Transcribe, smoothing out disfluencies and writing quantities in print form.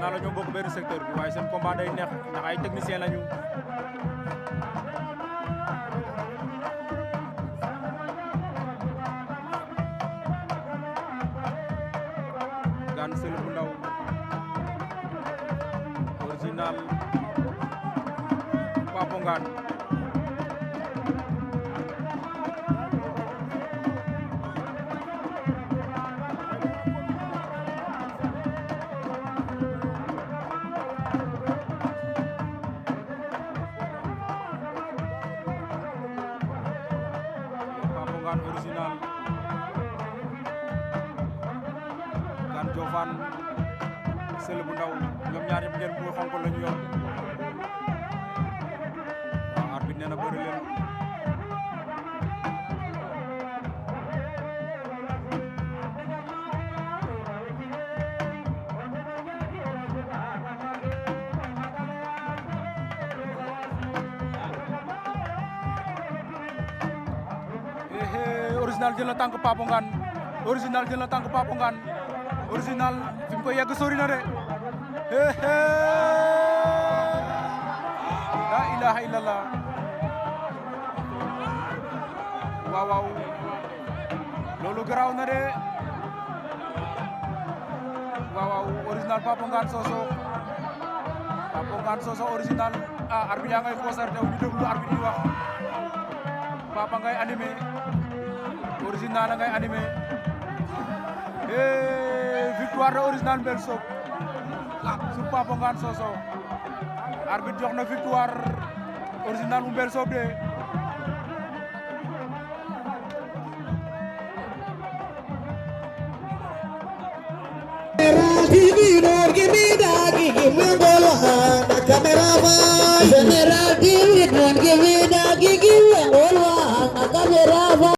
naa la ñoo bokk benn secteur bi waaye seen combat day neex ndax ay technicien lañu. Gane Sele bu ndaw original Papo Ngane. Original Gane Diofane Sele bu ndaw ñoom ñaar ñëpp ngeen bu xonk lañu yor waaw arbitre nee na bëri leen. Original jël na tànk Papo Ngane original jël na tànk Papo Ngane original fi mu koy yegg sori na de la ilaha illallah waaw waaw loolu garaaw na de waaw waaw original Papo Ngane Sossokh original arbitre yaa ngay concerté wu ñu déglu arbitre yi wax Papa ngay animé original la ngay animé victoire de original Mbel Sock sur Papo Ngane Sossokh arbitre jox na victoire original bu Mbel Sock de General TV, don't give me that, give me all one,